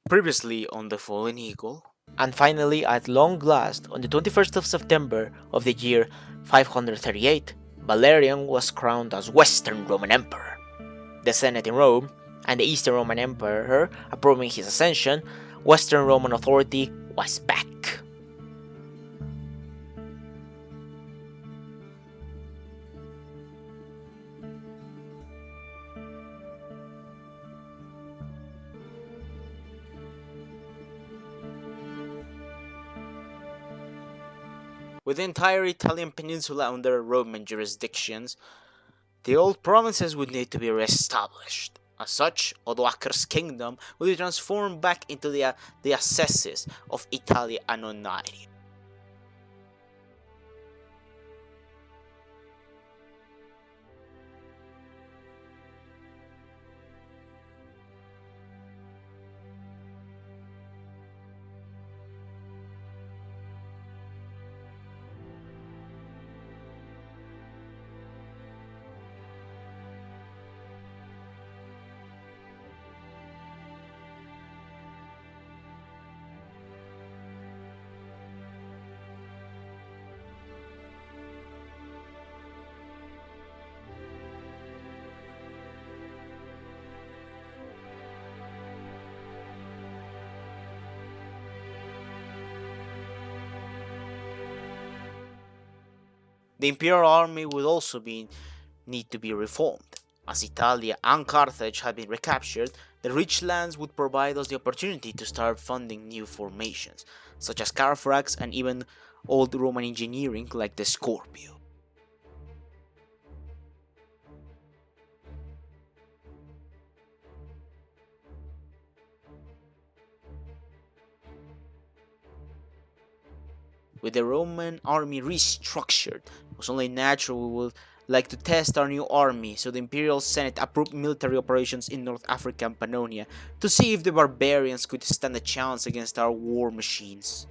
Previously on The Fallen Eagle. And finally, at long last, on the 21st of September of the year 538, Valerian was crowned as Western Roman Emperor. The Senate in Rome and the Eastern Roman Emperor approving his ascension, Western Roman authority was back. With the entire Italian peninsula under Roman jurisdictions, the old provinces would need to be re-established. As such, Odoacer's kingdom would be transformed back into the diocese of Italia Annonaria. The imperial army would also need to be reformed. As Italia and Carthage had been recaptured, the rich lands would provide us the opportunity to start funding new formations, such as Carthage and even old Roman engineering like the Scorpio. With the Roman army restructured, it was only natural we would like to test our new army, so the Imperial Senate approved military operations in North Africa and Pannonia to see if the barbarians could stand a chance against our war machines.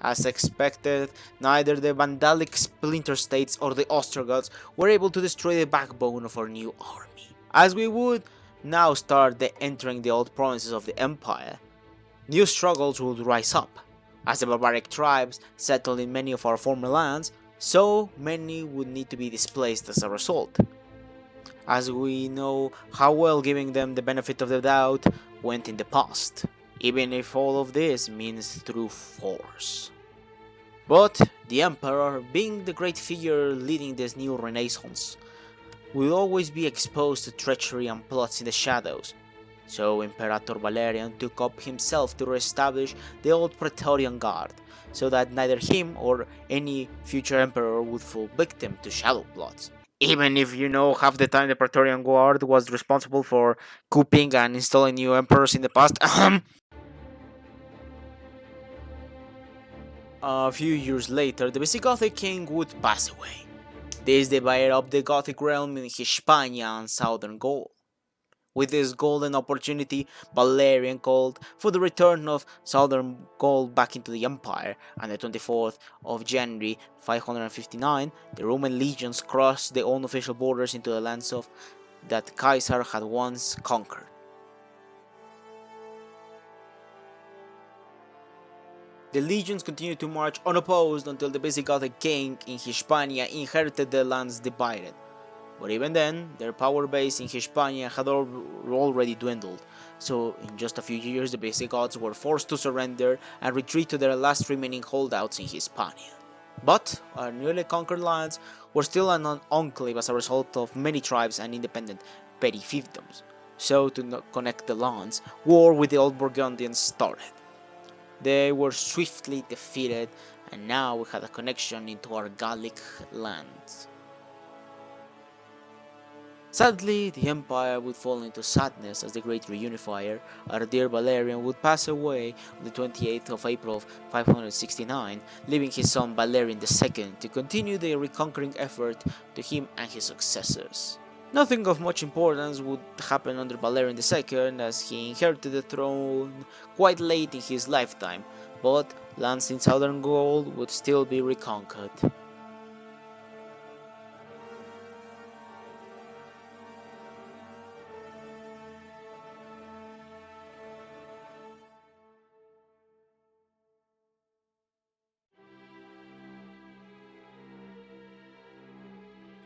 As expected, neither the Vandalic splinter states or the Ostrogoths were able to destroy the backbone of our new army. As we would now start entering the old provinces of the empire, new struggles would rise up. As the barbaric tribes settled in many of our former lands, so many would need to be displaced as a result. As we know how well giving them the benefit of the doubt went in the past, even if all of this means through force. But the Emperor, being the great figure leading this new renaissance, will always be exposed to treachery and plots in the shadows, so Imperator Valerian took up himself to re-establish the old Praetorian Guard, so that neither him or any future emperor would fall victim to shadow plots. Even if half the time the Praetorian Guard was responsible for cooping and installing new emperors in the past. A few years later, the Visigothic king would pass away. This divided up the Gothic realm in Hispania and southern Gaul. With this golden opportunity, Valerian called for the return of southern Gaul back into the empire, and the 24th of January 559, the Roman legions crossed the unofficial borders into the lands of that Caesar had once conquered. The legions continued to march unopposed until the Visigothic king in Hispania inherited the lands divided. But even then, their power base in Hispania had already dwindled, so in just a few years the Visigoths were forced to surrender and retreat to their last remaining holdouts in Hispania. But our newly conquered lands were still an enclave as a result of many tribes and independent petty fiefdoms. So to connect the lands, war with the old Burgundians started. They were swiftly defeated, and now we had a connection into our Gallic lands. Sadly, the empire would fall into sadness as the great reunifier, our dear Valerian, would pass away on the 28th of April of 569, leaving his son Valerian II to continue the reconquering effort to him and his successors. Nothing of much importance would happen under Valerian II, as he inherited the throne quite late in his lifetime, but lands in southern Gaul would still be reconquered.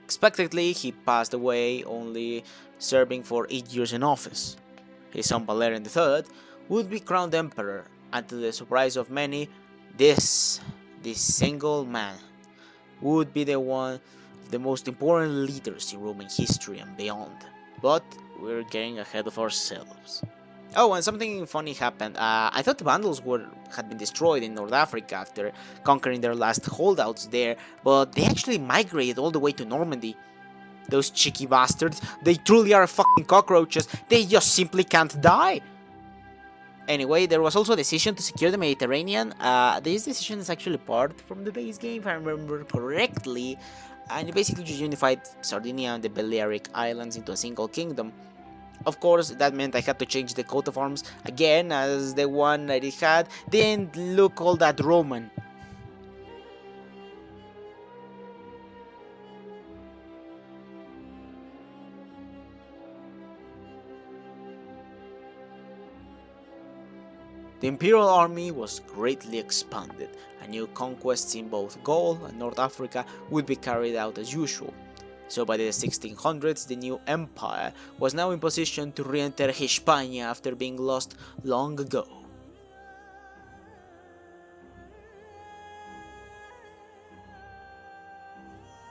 Expectedly, he passed away, only serving for 8 years in office. His son Valerian III would be crowned emperor, and to the surprise of many, this single man would be the one of the most important leaders in Roman history and beyond. But we're getting ahead of ourselves. Oh, and something funny happened. I thought the Vandals had been destroyed in North Africa after conquering their last holdouts there, but they actually migrated all the way to Normandy. Those cheeky bastards, they truly are fucking cockroaches. They just simply can't die. Anyway, there was also a decision to secure the Mediterranean. This decision is actually part from the base game, if I remember correctly, and it basically just unified Sardinia and the Balearic Islands into a single kingdom. Of course, that meant I had to change the coat of arms again, as the one that it had didn't look all that Roman. The imperial army was greatly expanded, and new conquests in both Gaul and North Africa would be carried out as usual. So by the 1600s, the new empire was now in position to re-enter Hispania after being lost long ago.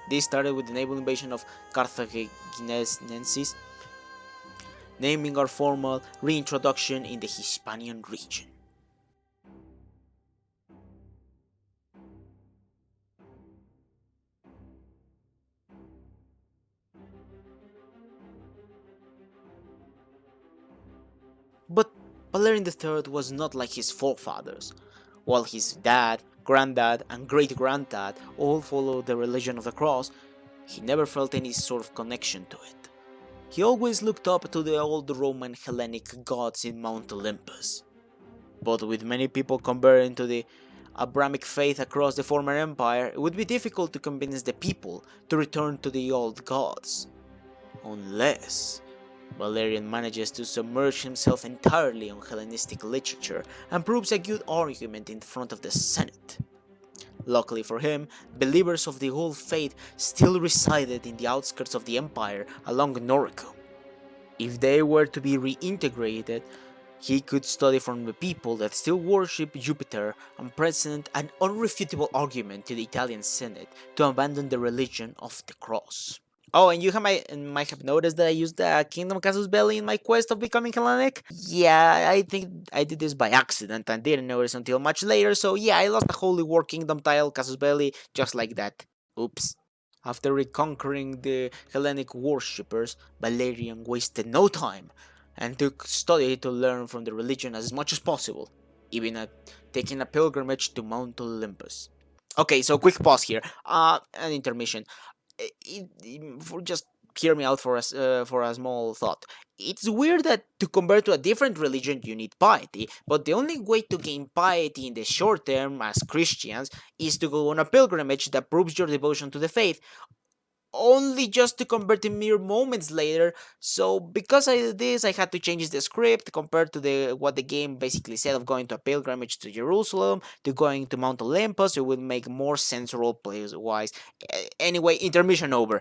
This started with the naval invasion of Carthaginienses, naming our formal reintroduction in the Hispanian region. But Valerian III was not like his forefathers. While his dad, granddad, and great-granddad all followed the religion of the cross, he never felt any sort of connection to it. He always looked up to the old Roman Hellenic gods in Mount Olympus. But with many people converting to the Abrahamic faith across the former empire, it would be difficult to convince the people to return to the old gods. Unless Valerian manages to submerge himself entirely on Hellenistic literature and proves a good argument in front of the Senate. Luckily for him, believers of the old faith still resided in the outskirts of the empire along Noricum. If they were to be reintegrated, he could study from the people that still worship Jupiter and present an unrefutable argument to the Italian Senate to abandon the religion of the cross. Oh, and you might have noticed that I used the Kingdom Casus Belli in my quest of becoming Hellenic? Yeah, I think I did this by accident and didn't notice until much later, so yeah, I lost the Holy War Kingdom title Casus Belli just like that. Oops. After reconquering the Hellenic worshippers, Valerian wasted no time and took study to learn from the religion as much as possible, even at taking a pilgrimage to Mount Olympus. Okay, so quick pause here. An intermission. Just hear me out for a small thought. It's weird that to convert to a different religion you need piety, but the only way to gain piety in the short term as Christians is to go on a pilgrimage that proves your devotion to the faith, only just to convert in mere moments later. So because I did this, I had to change the script compared to what the game basically said of going to a pilgrimage to Jerusalem, to going to Mount Olympus. It would make more sense role players wise. Anyway, intermission over.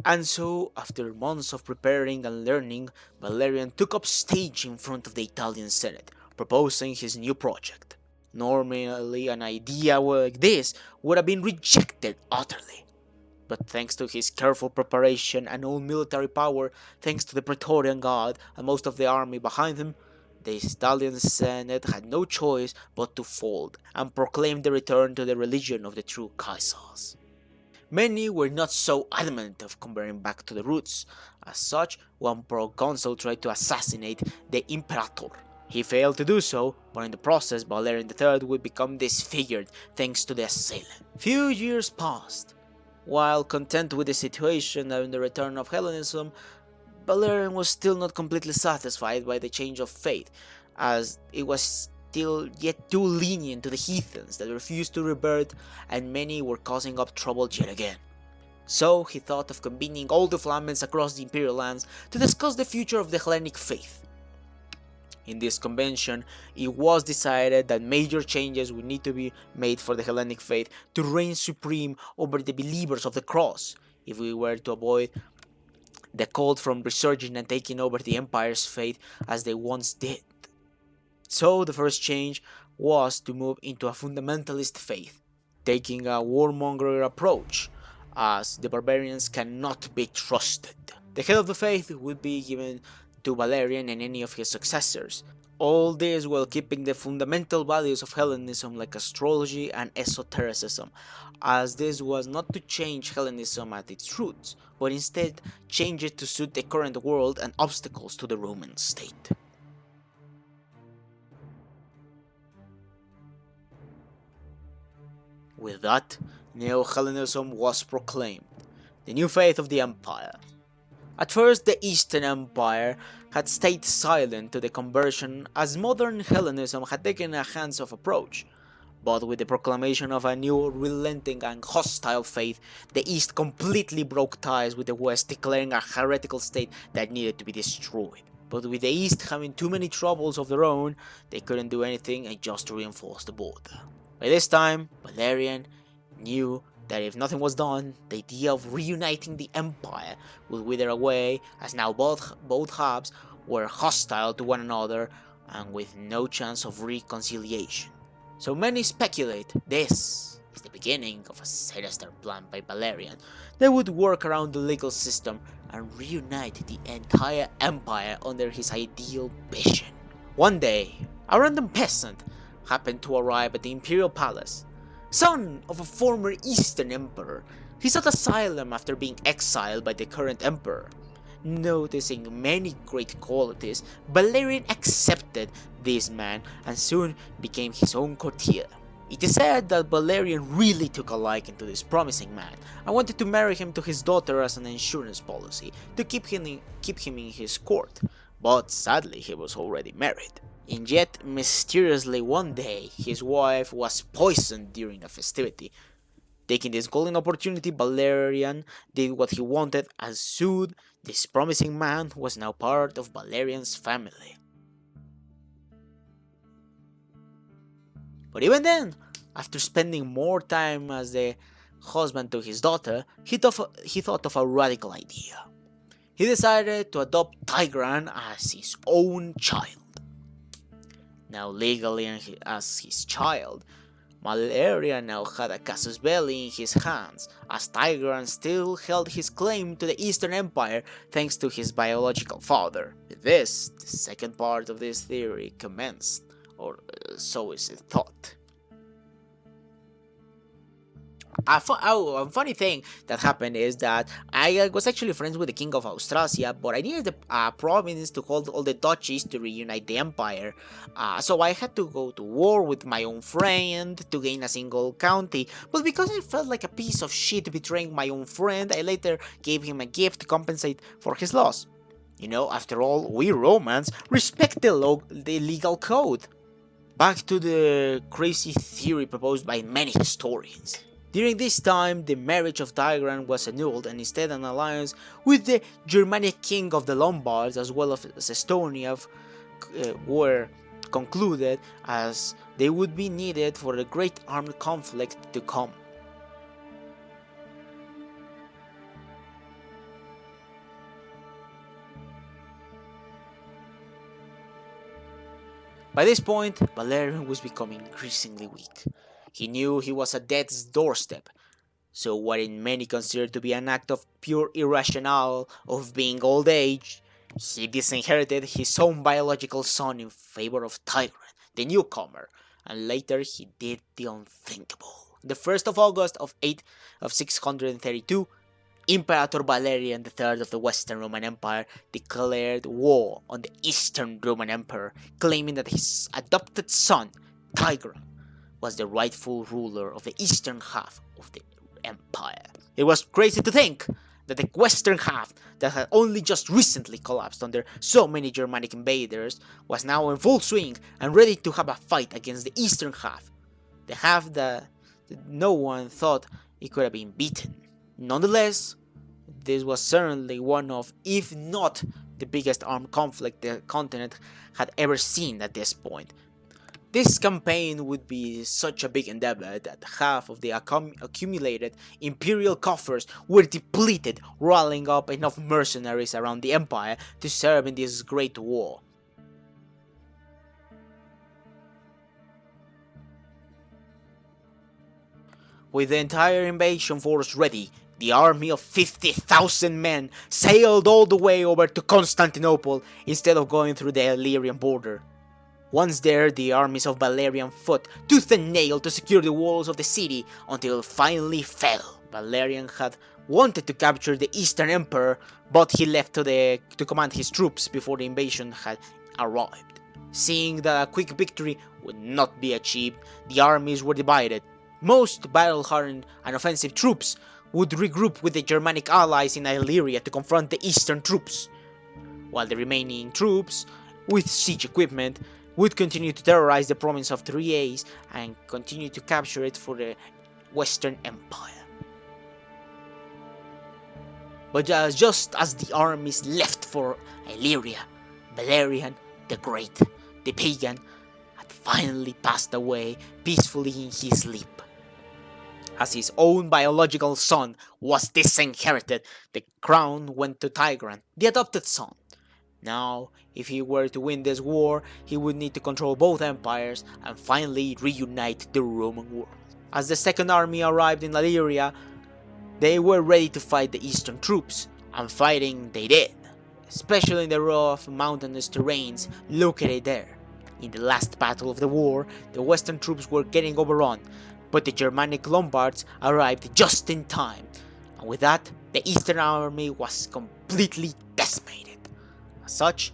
And so, after months of preparing and learning, Valerian took up stage in front of the Italian Senate, proposing his new project. Normally, an idea like this would have been rejected utterly. But thanks to his careful preparation and all military power, thanks to the Praetorian Guard and most of the army behind him, the Italian Senate had no choice but to fold and proclaim the return to the religion of the true Caesars. Many were not so adamant of converting back to the roots. As such, one proconsul tried to assassinate the imperator. He failed to do so, but in the process Valerian III would become disfigured thanks to the assailant. Few years passed. While content with the situation and the return of Hellenism, Valerian was still not completely satisfied by the change of faith, as it was still yet too lenient to the heathens that refused to revert, and many were causing up trouble yet again. So he thought of convening all the Flamens across the imperial lands to discuss the future of the Hellenic faith. In this convention, it was decided that major changes would need to be made for the Hellenic faith to reign supreme over the believers of the cross, if we were to avoid the cult from resurging and taking over the empire's faith as they once did. So the first change was to move into a fundamentalist faith, taking a warmonger approach, as the barbarians cannot be trusted. The head of the faith would be given to Valerian and any of his successors. All this while keeping the fundamental values of Hellenism like astrology and esotericism, as this was not to change Hellenism at its roots, but instead change it to suit the current world and obstacles to the Roman state. With that, Neo-Hellenism was proclaimed, the new faith of the empire. At first, the Eastern Empire had stayed silent to the conversion, as modern Hellenism had taken a hands-off approach. But with the proclamation of a new, relenting and hostile faith, the East completely broke ties with the West, declaring a heretical state that needed to be destroyed. But with the East having too many troubles of their own, they couldn't do anything and just reinforce the border. By this time, Valerian knew that if nothing was done, the idea of reuniting the empire would wither away, as now both halves were hostile to one another and with no chance of reconciliation. So many speculate this is the beginning of a sinister plan by Valerian that would work around the legal system and reunite the entire empire under his ideal vision. One day, a random peasant happened to arrive at the imperial palace. Son of a former Eastern emperor, he sought asylum after being exiled by the current emperor. Noticing many great qualities, Valerian accepted this man and soon became his own courtier. It is said that Valerian really took a liking to this promising man and wanted to marry him to his daughter as an insurance policy to keep him in his court, but sadly he was already married. And yet, mysteriously one day, his wife was poisoned during a festivity. Taking this golden opportunity, Valerian did what he wanted, and soon this promising man was now part of Valerian's family. But even then, after spending more time as the husband to his daughter, he thought of a radical idea. He decided to adopt Tigran as his own child. Now legally as his child, Valerian now had a casus belli in his hands, as Tigran still held his claim to the Eastern Empire thanks to his biological father. With this, the second part of this theory commenced, or so is it thought. A funny thing that happened is that I was actually friends with the king of Austrasia, but I needed a province to hold all the duchies to reunite the empire. So I had to go to war with my own friend to gain a single county, but because I felt like a piece of shit betraying my own friend, I later gave him a gift to compensate for his loss. You know, after all, we Romans respect the legal code. Back to the crazy theory proposed by many historians. During this time, the marriage of Tigran was annulled and instead an alliance with the Germanic king of the Lombards as well as Estonia were concluded, as they would be needed for the great armed conflict to come. By this point, Valerian was becoming increasingly weak. He knew he was at death's doorstep, So what in many consider to be an act of pure irrational of being old age, he disinherited his own biological son in favor of Tigran, the newcomer, and later he did the unthinkable. The 1st of August of 632, Imperator Valerian III of the Western Roman Empire declared war on the Eastern Roman Emperor, claiming that his adopted son, Tigran, was the rightful ruler of the eastern half of the empire. It was crazy to think that the western half, that had only just recently collapsed under so many Germanic invaders, was now in full swing and ready to have a fight against the eastern half, the half that no one thought it could have been beaten. Nonetheless, this was certainly one of, if not the biggest armed conflict the continent had ever seen at this point. This campaign would be such a big endeavor that half of the accumulated imperial coffers were depleted, rallying up enough mercenaries around the empire to serve in this great war. With the entire invasion force ready, the army of 50,000 men sailed all the way over to Constantinople instead of going through the Illyrian border. Once there, the armies of Valerian fought tooth and nail to secure the walls of the city until it finally fell. Valerian had wanted to capture the Eastern Emperor, but he left to command his troops before the invasion had arrived. Seeing that a quick victory would not be achieved, the armies were divided. Most battle-hardened and offensive troops would regroup with the Germanic allies in Illyria to confront the Eastern troops, while the remaining troops, with siege equipment, would continue to terrorize the province of Thrace and continue to capture it for the Western Empire. But just as the armies left for Illyria, Valerian the Great, the pagan, had finally passed away peacefully in his sleep. As his own biological son was disinherited, the crown went to Tigran, the adopted son. Now, if he were to win this war, he would need to control both empires and finally reunite the Roman world. As the second army arrived in Illyria, they were ready to fight the eastern troops, and fighting they did, especially in the rough mountainous terrains located there. In the last battle of the war, the western troops were getting overrun, but the Germanic Lombards arrived just in time, and with that, the eastern army was completely decimated. As such,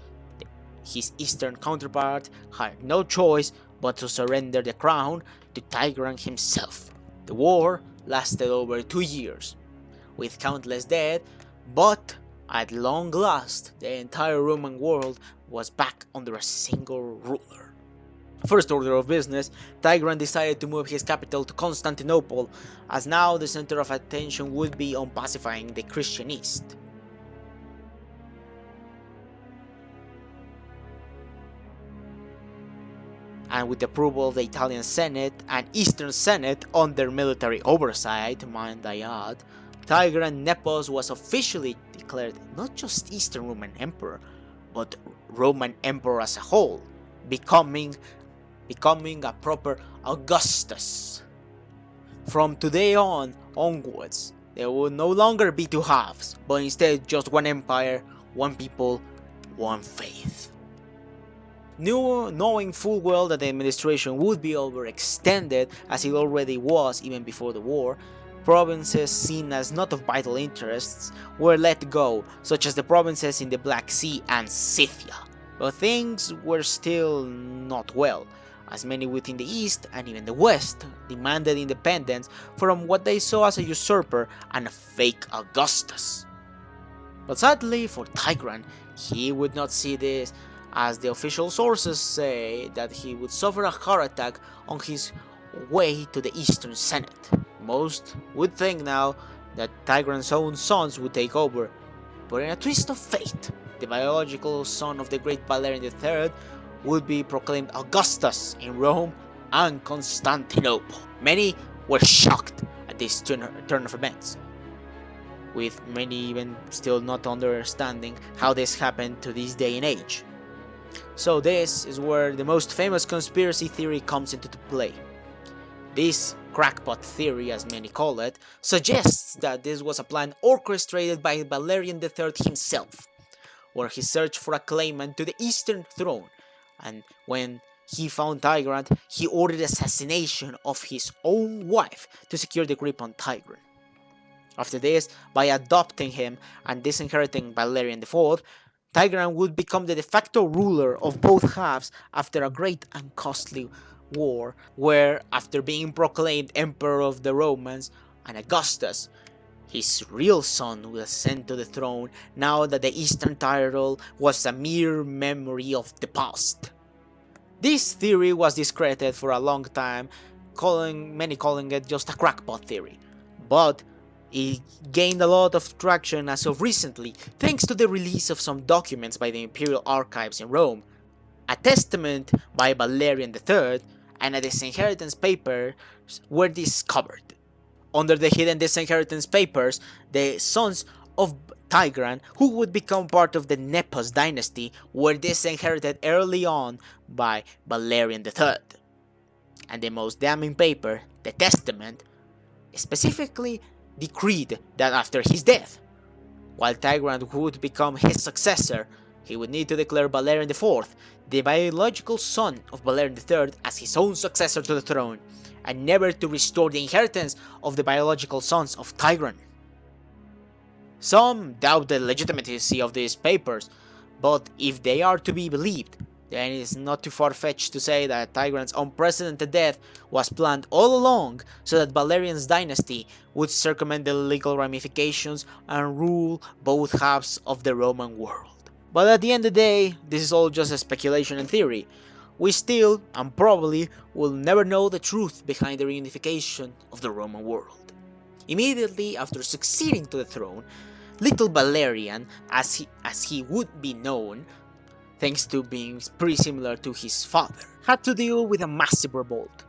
his eastern counterpart had no choice but to surrender the crown to Tigran himself. The war lasted over 2 years, with countless dead, but at long last, the entire Roman world was back under a single ruler. First order of business, Tigran decided to move his capital to Constantinople, as now the center of attention would be on pacifying the Christian East. And with the approval of the Italian Senate and Eastern Senate under military oversight, mind I add, Tigran Nepos was officially declared not just Eastern Roman Emperor, but Roman Emperor as a whole, becoming a proper Augustus. From today onwards, there will no longer be two halves, but instead just one empire, one people, one faith. Knowing full well that the administration would be overextended, as it already was even before the war, provinces seen as not of vital interests were let go, such as the provinces in the Black Sea and Scythia. But things were still not well, as many within the east and even the west demanded independence from what they saw as a usurper and a fake Augustus. But sadly for Tigran, he would not see this, as the official sources say that he would suffer a heart attack on his way to the Eastern Senate. Most would think now that Tigran's own sons would take over, but in a twist of fate, the biological son of the great Valerian III would be proclaimed Augustus in Rome and Constantinople. Many were shocked at this turn of events, with many even still not understanding how this happened to this day and age. So this is where the most famous conspiracy theory comes into play. This crackpot theory as many call it, suggests that this was a plan orchestrated by Valerian III himself, where he searched for a claimant to the Eastern throne, and when he found Tigrant, he ordered assassination of his own wife to secure the grip on Tigran. After this, by adopting him and disinheriting Valerian IV, Tigran would become the de facto ruler of both halves after a great and costly war, where, after being proclaimed Emperor of the Romans, and Augustus, his real son, was sent to the throne now that the Eastern title was a mere memory of the past. This theory was discredited for a long time, many calling it just a crackpot theory, but it gained a lot of traction as of recently thanks to the release of some documents by the imperial archives in Rome, a testament by Valerian III, and a disinheritance papers were discovered. Under the hidden disinheritance papers, the sons of Tigran, who would become part of the Nepos dynasty, were disinherited early on by Valerian III. And the most damning paper, the testament, specifically decreed that after his death, while Tigran would become his successor, he would need to declare Valerian IV, the biological son of Valerian III, as his own successor to the throne, and never to restore the inheritance of the biological sons of Tigran. Some doubt the legitimacy of these papers, but if they are to be believed, then it is not too far-fetched to say that Tigran's unprecedented death was planned all along so that Valerian's dynasty would circumvent the legal ramifications and rule both halves of the Roman world. But at the end of the day, this is all just a speculation and theory. We still, and probably, will never know the truth behind the reunification of the Roman world. Immediately after succeeding to the throne, Little Valerian, as he would be known, thanks to being pretty similar to his father, had to deal with a massive revolt.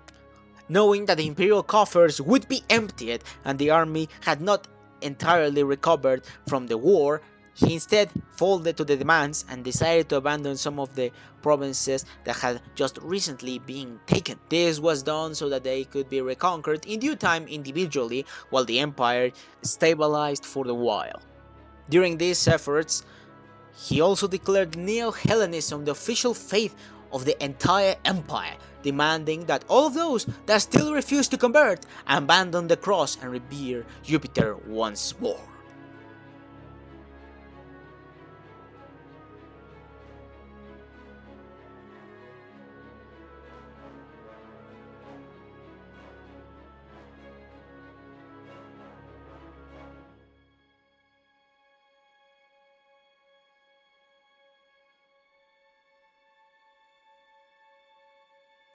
Knowing that the imperial coffers would be emptied and the army had not entirely recovered from the war, he instead folded to the demands and decided to abandon some of the provinces that had just recently been taken. This was done so that they could be reconquered in due time individually while the empire stabilized for a while. During these efforts, he also declared Neo-Hellenism the official faith of the entire empire, demanding that all of those that still refuse to convert abandon the cross and revere Jupiter once more.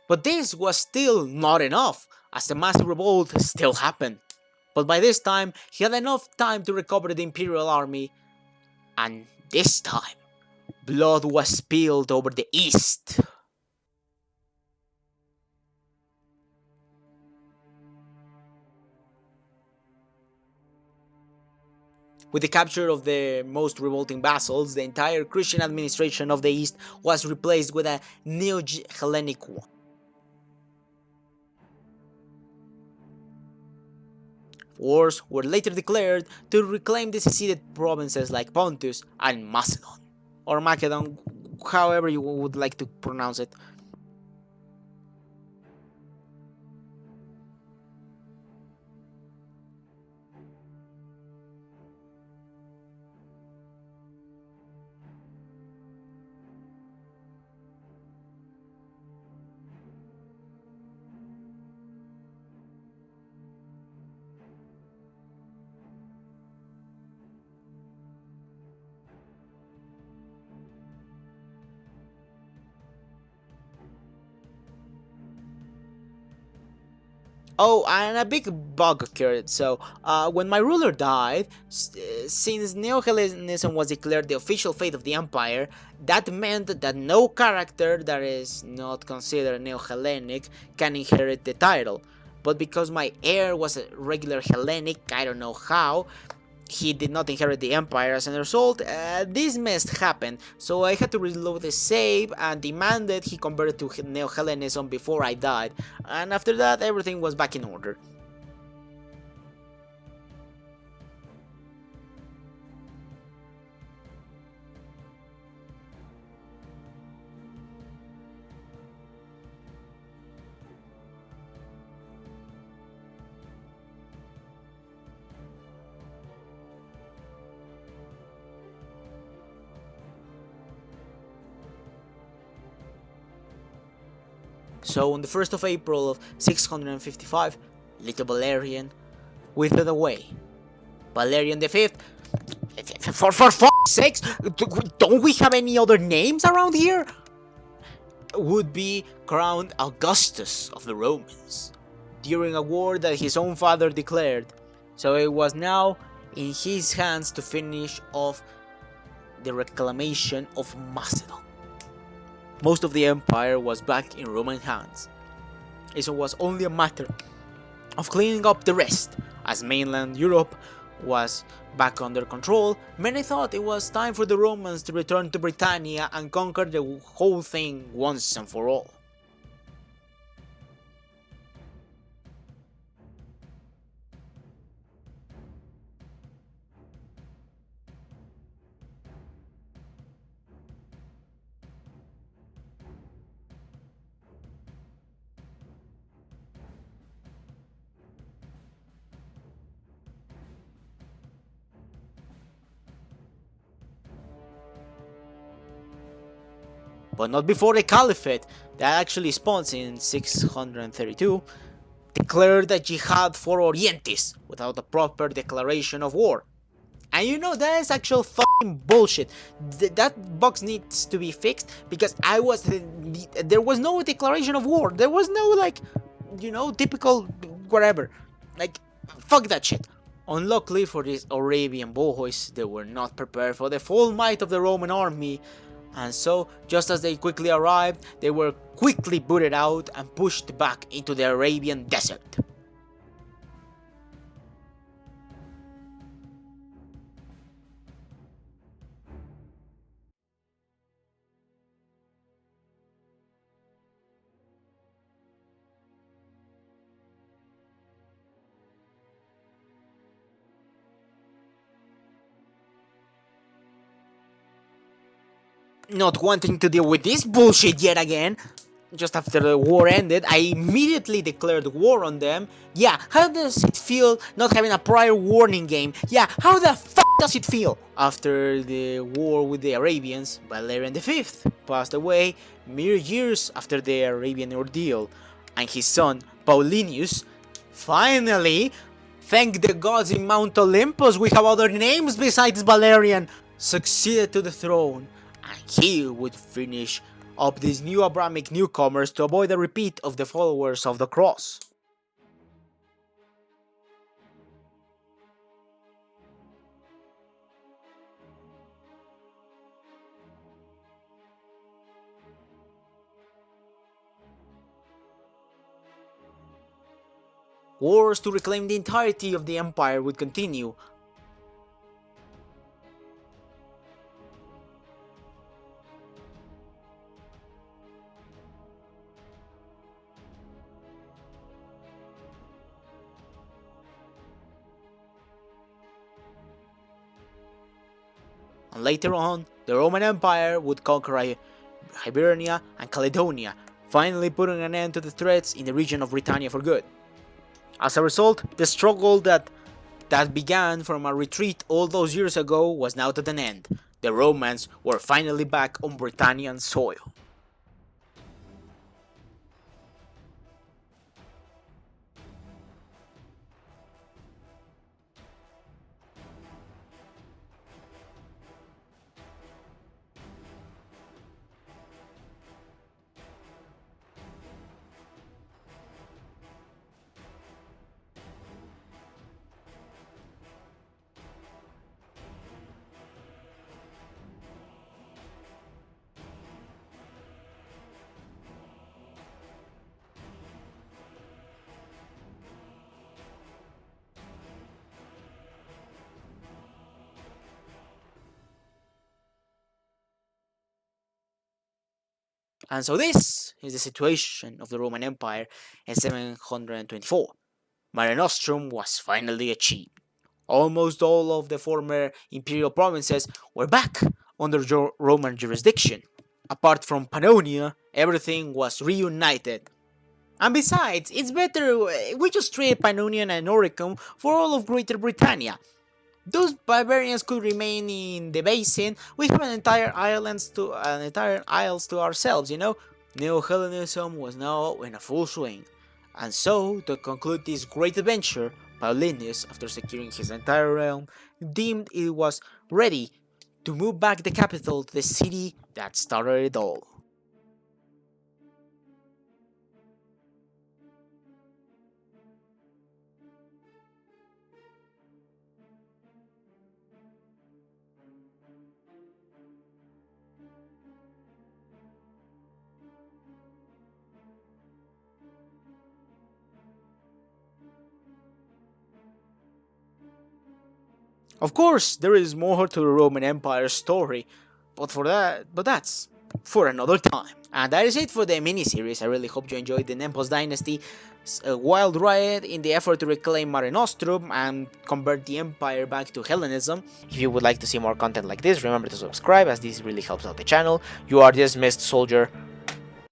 But this was still not enough, as the massive revolt still happened. But by this time, he had enough time to recover the imperial army, and this time, blood was spilled over the east. With the capture of the most revolting vassals, the entire Christian administration of the east was replaced with a Neo-Hellenic one. Wars were later declared to reclaim the seceded provinces like Pontus and Macedon, or Macedon, however you would like to pronounce it. Oh, and a big bug occurred. So, when my ruler died, since Neo-Hellenism was declared the official faith of the empire, that meant that no character that is not considered Neo-Hellenic can inherit the title. But because my heir was a regular Hellenic, I don't know how, he did not inherit the empire as a result. This mess happened, so I had to reload the save and demanded he converted to Neo-Hellenism before I died, and after that everything was back in order. So on the 1st of April of 655, little Valerian withered away. Valerian V, for fuck's sakes, don't we have any other names around here? Would be crowned Augustus of the Romans during a war that his own father declared. So it was now in his hands to finish off the reclamation of Macedon. Most of the empire was back in Roman hands. It was only a matter of cleaning up the rest. As mainland Europe was back under control, many thought it was time for the Romans to return to Britannia and conquer the whole thing once and for all. But not before the Caliphate, that actually spawns in 632, declared a jihad for Orientis without a proper declaration of war. And you know, that is actual fucking bullshit. That box needs to be fixed because there was no declaration of war. There was no, like, you know, typical whatever. Like, fuck that shit. Unluckily for these Arabian boys, they were not prepared for the full might of the Roman army. And so, just as they quickly arrived, they were quickly booted out and pushed back into the Arabian desert. Not wanting to deal with this bullshit yet again, just after the war ended, I immediately declared war on them. Yeah, how does it feel not having a prior warning game? Yeah, how the fuck does it feel? After the war with the Arabians, Valerian V passed away mere years after the Arabian ordeal, and his son, Paulinius, finally, thank the gods in Mount Olympus we have other names besides Valerian, succeeded to the throne. And he would finish up these new Abrahamic newcomers to avoid a repeat of the followers of the cross. Wars to reclaim the entirety of the empire would continue. And later on, the Roman Empire would conquer Hibernia and Caledonia, finally putting an end to the threats in the region of Britannia for good. As a result, the struggle that began from a retreat all those years ago was now at an end. The Romans were finally back on Britannian soil. And so this is the situation of the Roman Empire in 724. Mare Nostrum was finally achieved. Almost all of the former imperial provinces were back under Roman jurisdiction. Apart from Pannonia, everything was reunited. And besides, it's better we just trade Pannonia and Noricum for all of Greater Britannia. Those barbarians could remain in the basin. We have an entire isles to ourselves, you know. Neo-Hellenism was now in a full swing. And so, to conclude this great adventure, Paulinus, after securing his entire realm, deemed it was ready to move back the capital to the city that started it all. Of course, there is more to the Roman Empire story, but that's for another time. And that is it for the mini-series. I really hope you enjoyed the Nempos Dynasty wild riot in the effort to reclaim Mare Nostrum and convert the empire back to Hellenism. If you would like to see more content like this, remember to subscribe as this really helps out the channel. You are dismissed, soldier.